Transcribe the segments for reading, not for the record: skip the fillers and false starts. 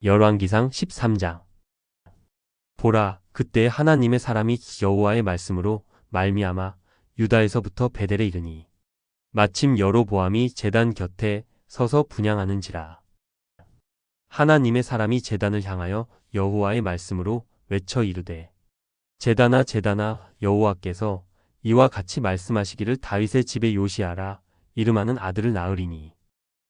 열왕기상 13장. 보라, 그때 하나님의 사람이 여호와의 말씀으로 말미암아 유다에서부터 베델에 이르니 마침 여로보암이 제단 곁에 서서 분향하는지라. 하나님의 사람이 제단을 향하여 여호와의 말씀으로 외쳐 이르되, 제단아 제단아, 여호와께서 이와 같이 말씀하시기를 다윗의 집에 요시아라 이름하는 아들을 낳으리니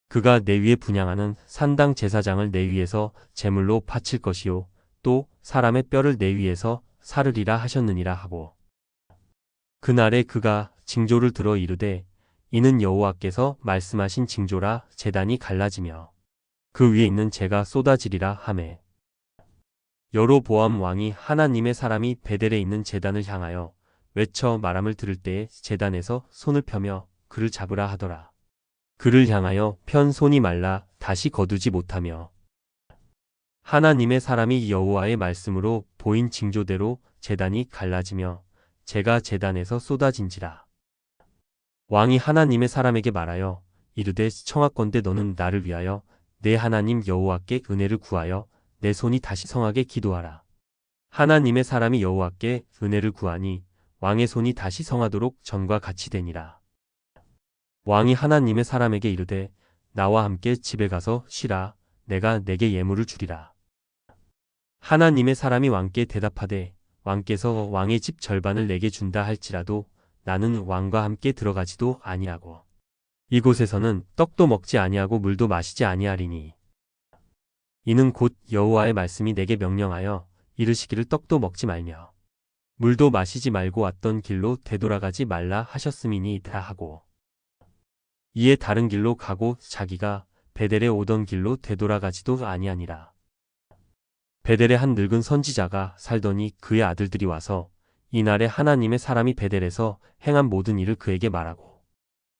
그가 내 위에 분향하는 산당 제사장을 내 위에서 제물로 바칠 것이요 또 사람의 뼈를 내 위에서 사르리라 하셨느니라 하고, 그날에 그가 징조를 들어 이르되, 이는 여호와께서 말씀하신 징조라. 제단이 갈라지며 그 위에 있는 재가 쏟아지리라 하매, 여로보암 왕이 하나님의 사람이 베델에 있는 제단을 향하여 외쳐 말함을 들을 때에 제단에서 손을 펴며 그를 잡으라 하더라. 그를 향하여 편 손이 말라 다시 거두지 못하며, 하나님의 사람이 여호와의 말씀으로 보인 징조대로 제단이 갈라지며 재가 제단에서 쏟아진지라. 왕이 하나님의 사람에게 말하여 이르되, 청하건대 너는 나를 위하여 내 하나님 여호와께 은혜를 구하여 내 손이 다시 성하게 기도하라. 하나님의 사람이 여호와께 은혜를 구하니 왕의 손이 다시 성하도록 전과 같이 되니라. 왕이 하나님의 사람에게 이르되, 나와 함께 집에 가서 쉬라. 내가 내게 예물을 주리라. 하나님의 사람이 왕께 대답하되, 왕께서 왕의 집 절반을 내게 준다 할지라도 나는 왕과 함께 들어가지도 아니하고 이곳에서는 떡도 먹지 아니하고 물도 마시지 아니하리니, 이는 곧 여호와의 말씀이 내게 명령하여 이르시기를 떡도 먹지 말며 물도 마시지 말고 왔던 길로 되돌아가지 말라 하셨음이니이다 하고, 이에 다른 길로 가고 자기가 베델에 오던 길로 되돌아가지도 아니하니라. 베델에 한 늙은 선지자가 살더니 그의 아들들이 와서 이날에 하나님의 사람이 베델에서 행한 모든 일을 그에게 말하고,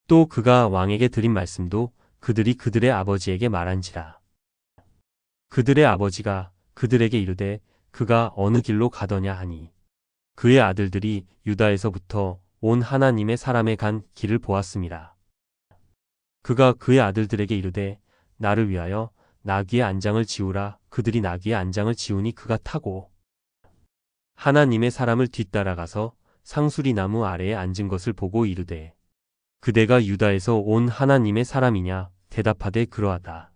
또 그가 왕에게 드린 말씀도 그들이 그들의 아버지에게 말한지라. 그들의 아버지가 그들에게 이르되, 그가 어느 길로 가더냐 하니, 그의 아들들이 유다에서부터 온 하나님의 사람의 간 길을 보았음이라. 그가 그의 아들들에게 이르되, 나를 위하여 나귀의 안장을 지우라. 그들이 나귀의 안장을 지우니 그가 타고 하나님의 사람을 뒤따라가서 상수리 나무 아래에 앉은 것을 보고 이르되, 그대가 유다에서 온 하나님의 사람이냐? 대답하되 그러하다.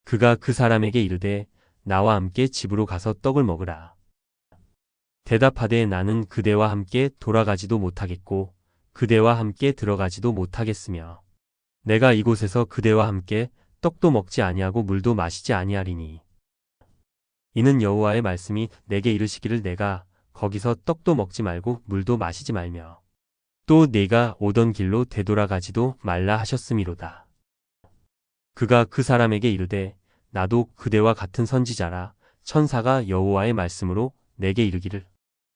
그가 그 사람에게 이르되, 나와 함께 집으로 가서 떡을 먹으라. 대답하되, 나는 그대와 함께 돌아가지도 못하겠고 그대와 함께 들어가지도 못하겠으며 내가 이곳에서 그대와 함께 떡도 먹지 아니하고 물도 마시지 아니하리니, 이는 여호와의 말씀이 내게 이르시기를 내가 거기서 떡도 먹지 말고 물도 마시지 말며 또 네가 오던 길로 되돌아가지도 말라 하셨음이로다. 그가 그 사람에게 이르되, 나도 그대와 같은 선지자라. 천사가 여호와의 말씀으로 내게 이르기를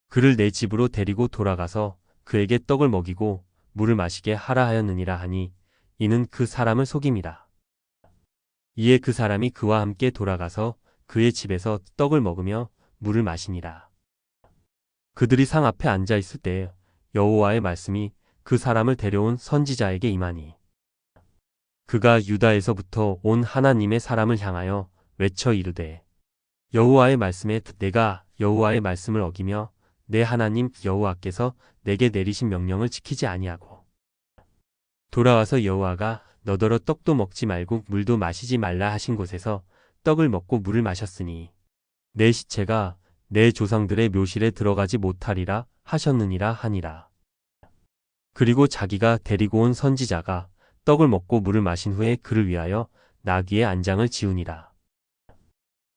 그를 내 집으로 데리고 돌아가서 그에게 떡을 먹이고 물을 마시게 하라 하였느니라 하니, 이는 그 사람을 속임이라. 이에 그 사람이 그와 함께 돌아가서 그의 집에서 떡을 먹으며 물을 마시니라. 그들이 상 앞에 앉아 있을 때에 여호와의 말씀이 그 사람을 데려온 선지자에게 임하니, 그가 유다에서부터 온 하나님의 사람을 향하여 외쳐 이르되, 여호와의 말씀에 내가 여호와의 말씀을 어기며 내 하나님 여호와께서 내게 내리신 명령을 지키지 아니하고 돌아와서 여호와가 너더러 떡도 먹지 말고 물도 마시지 말라 하신 곳에서 떡을 먹고 물을 마셨으니 내 시체가 내 조상들의 묘실에 들어가지 못하리라 하셨느니라 하니라. 그리고 자기가 데리고 온 선지자가 떡을 먹고 물을 마신 후에 그를 위하여 나귀의 안장을 지우니라.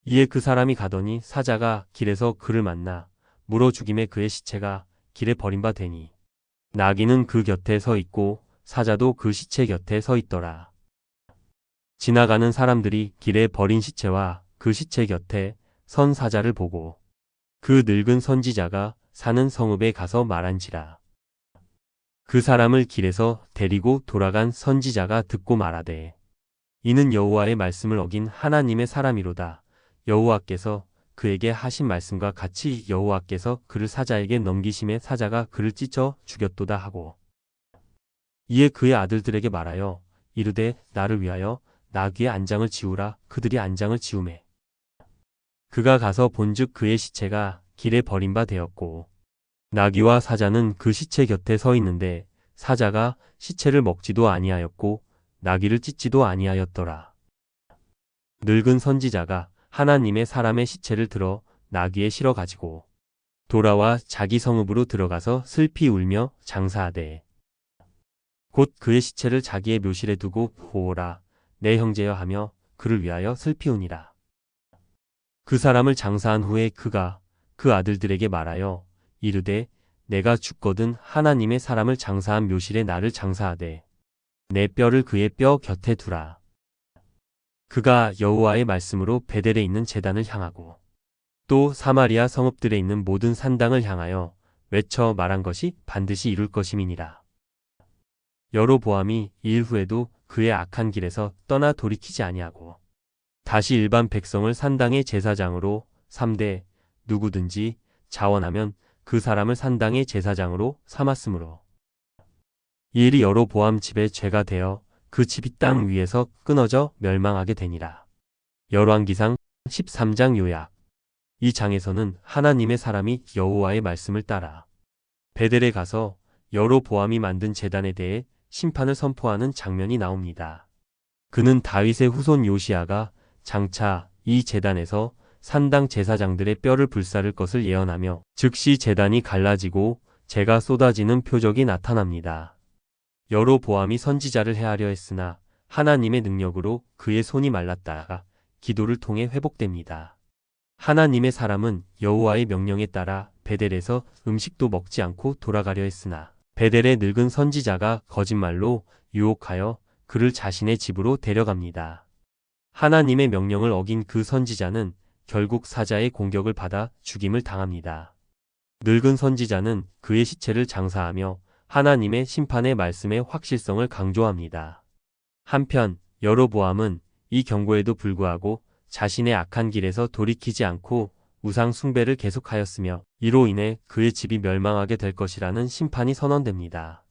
이에 그 사람이 가더니 사자가 길에서 그를 만나 물어 죽임에 그의 시체가 길에 버린 바 되니, 나귀는 그 곁에 서 있고 사자도 그 시체 곁에 서 있더라. 지나가는 사람들이 길에 버린 시체와 그 시체 곁에 선 사자를 보고 그 늙은 선지자가 사는 성읍에 가서 말한지라. 그 사람을 길에서 데리고 돌아간 선지자가 듣고 말하되, 이는 여호와의 말씀을 어긴 하나님의 사람이로다. 여호와께서 그에게 하신 말씀과 같이 여호와께서 그를 사자에게 넘기심에 사자가 그를 찢어 죽였도다 하고, 이에 그의 아들들에게 말하여 이르되, 나를 위하여 나귀의 안장을 지우라. 그들이 안장을 지우매 그가 가서 본즉 그의 시체가 길에 버린 바 되었고 나귀와 사자는 그 시체 곁에 서 있는데 사자가 시체를 먹지도 아니하였고 나귀를 찢지도 아니하였더라. 늙은 선지자가 하나님의 사람의 시체를 들어 나귀에 실어 가지고 돌아와 자기 성읍으로 들어가서 슬피 울며 장사하되 곧 그의 시체를 자기의 묘실에 두고 보오라 내 형제여 하며 그를 위하여 슬피 우니라. 그 사람을 장사한 후에 그가 그 아들들에게 말하여 이르되 내가 죽거든 하나님의 사람을 장사한 묘실에 나를 장사하되 내 뼈를 그의 뼈 곁에 두라. 그가 여호와의 말씀으로 베델에 있는 제단을 향하고 또 사마리아 성읍들에 있는 모든 산당을 향하여 외쳐 말한 것이 반드시 이룰 것임이니라. 여로보암이 이 일 후에도 그의 악한 길에서 떠나 돌이키지 아니하고 다시 일반 백성을 산당의 제사장으로 삼되 누구든지 자원하면 그 사람을 산당의 제사장으로 삼았으므로 이 일이 여로보암 집의 죄가 되어 그 집이 땅 위에서 끊어져 멸망하게 되니라. 열왕기상 13장 요약. 이 장에서는 하나님의 사람이 여호와의 말씀을 따라 베델에 가서 여로보암이 만든 제단에 대해 심판을 선포하는 장면이 나옵니다. 그는 다윗의 후손 요시야가 장차 이 제단에서 산당 제사장들의 뼈를 불사를 것을 예언하며 즉시 제단이 갈라지고 재가 쏟아지는 표적이 나타납니다. 여로보암이 선지자를 해하려 했으나 하나님의 능력으로 그의 손이 말랐다가 기도를 통해 회복됩니다. 하나님의 사람은 여호와의 명령에 따라 베델에서 음식도 먹지 않고 돌아가려 했으나 베델의 늙은 선지자가 거짓말로 유혹하여 그를 자신의 집으로 데려갑니다. 하나님의 명령을 어긴 그 선지자는 결국 사자의 공격을 받아 죽임을 당합니다. 늙은 선지자는 그의 시체를 장사하며 하나님의 심판의 말씀의 확실성을 강조합니다. 한편 여로보암은 이 경고에도 불구하고 자신의 악한 길에서 돌이키지 않고 우상 숭배를 계속하였으며 이로 인해 그의 집이 멸망하게 될 것이라는 심판이 선언됩니다.